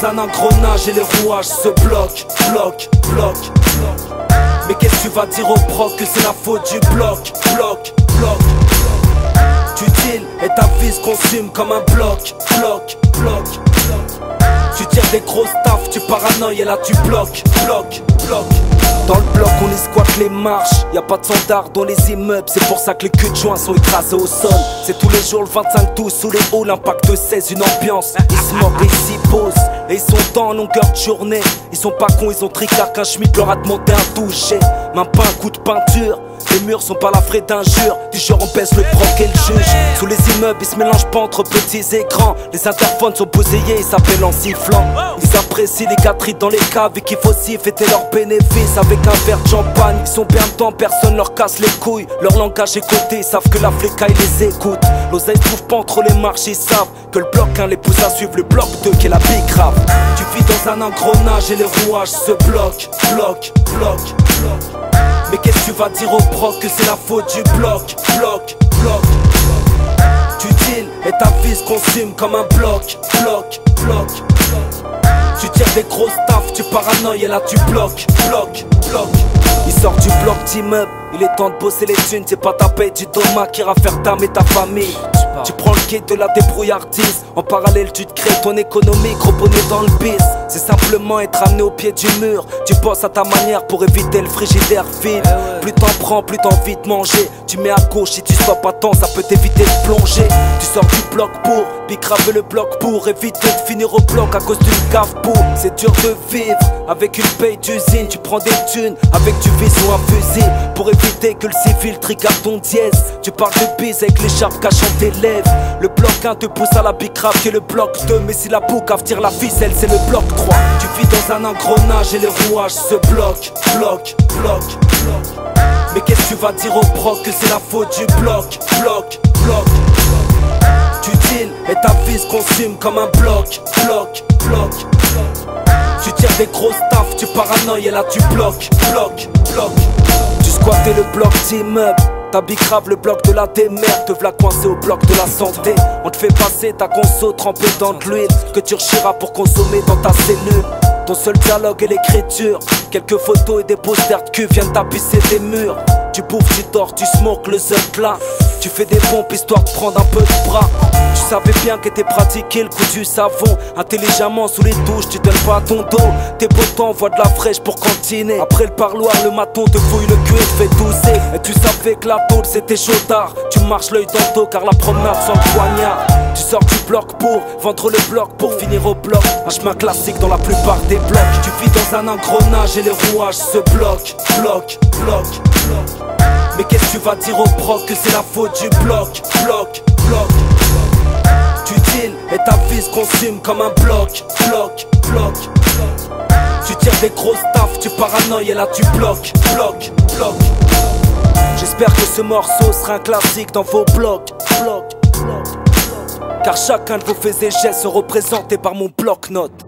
dans un engrenage et les rouages se bloquent, bloquent. Mais qu'est-ce que tu vas dire au proc que c'est la faute du bloc. Tu deals et ta vie se consume comme un bloc. Tu tires des grosses taffes, tu paranoïes et là tu bloques. Dans le bloc on y squatte les marches, y'a pas de standard dans les immeubles, c'est pour ça que les culs de joint sont écrasés au sol. C'est tous les jours le 25-12 sous les hauts, l'impact de 16, une ambiance. Ils se moquent et ils s'y posent, et ils sont en longueur de journée. Ils sont pas cons, ils ont tricard qu'un schmitt leur a demandé un toucher. Même pas un coup de peinture, les murs sont pas la frais d'injures. Du genre on baisse le proc et le juge. Sous les immeubles ils se mélangent pas entre petits et grands. Les interphones sont bousillés, ils s'appellent en sifflant. Ils apprécient les catrites dans les caves et qu'il faut aussi fêter leurs bénéfices avec un verre de champagne. Ils sont bien dedans, personne leur casse les couilles. Leur langage est coté, ils savent que la flécaille les écoute. L'oseille se trouve pas entre les marches, ils savent que le bloc 1 les pousse à suivre le bloc 2 qui est la big rap. Tu vis dans un engrenage et les rouages se bloquent, Mais qu'est-ce que tu vas dire au proc que c'est la faute du bloc. Tu deals et ta vie se consume comme un bloc. Tu tires des grosses taffes, tu paranoïes et là tu bloques. Il sort du bloc d'immeuble, il est temps de bosser les thunes. C'est pas ta paye du dommage qui ira faire ta ta famille. Tu prends le quai de la débrouillardise. En parallèle tu te crées ton économie, gros bonnet dans le bis. C'est simplement être amené au pied du mur. Tu bosses à ta manière pour éviter le frigidaire vide. Plus t'en prends, plus t'as envie de manger. Tu mets à gauche, si tu stoppes pas tant, ça peut t'éviter de plonger. Tu sors du bloc pour bicraver le bloc pour éviter de finir au bloc à cause d'une cave pour. C'est dur de vivre avec une paye d'usine. Tu prends des thunes avec du vice ou un fusil pour éviter que le civil trigarde ton dièse. Tu parles de bise avec l'écharpe cachant tes lèvres. Le bloc 1 te pousse à la bicrave qui est le bloc 2. Mais si la boucave tire la ficelle, c'est le bloc 3. Tu vis dans un engrenage et les rouages se bloquent, Mais qu'est-ce que tu vas dire au proc que c'est la faute du bloc. Tu deals et ta vie se consume comme un bloc. Tu tires des grosses taffes, tu paranoïes et là tu bloques. Tu squattais le bloc d'immeuble, t'as bicrave le bloc de la démerde. Te v'là coincé au bloc de la santé. On te fait passer ta conso trempée dans de l'huile que tu rechiras pour consommer dans ta cellule. Ton seul dialogue est l'écriture. Quelques photos et des posters de cul viennent tapisser tes murs. Tu bouffes, tu dors, tu smokes le zeut là. Tu fais des pompes histoire de prendre un peu de bras. Tu savais bien qu'était pratiqué le coup du savon. Intelligemment sous les douches, tu donnes pas ton dos. Tes potents envoient de la fraîche pour cantiner. Après le parloir, le maton te fouille le cul et te fait tousser. Et tu savais que la tôle c'était chaud tard. Tu marches l'œil dans le dos car la promenade sans le poignard. Tu sors du bloc pour vendre le bloc pour finir au bloc. Un chemin classique dans la plupart des blocs. Tu vis dans un engrenage et les rouages se bloquent, Mais qu'est-ce que tu vas dire au proc que c'est la faute du bloc. Tu deals et ta vie se consume comme un bloc. Tu tires des grosses taffes, tu paranoïes et là tu bloques. J'espère que ce morceau sera un classique dans vos blocs. Car chacun de vos faits et gestes sont représentés par mon bloc-notes.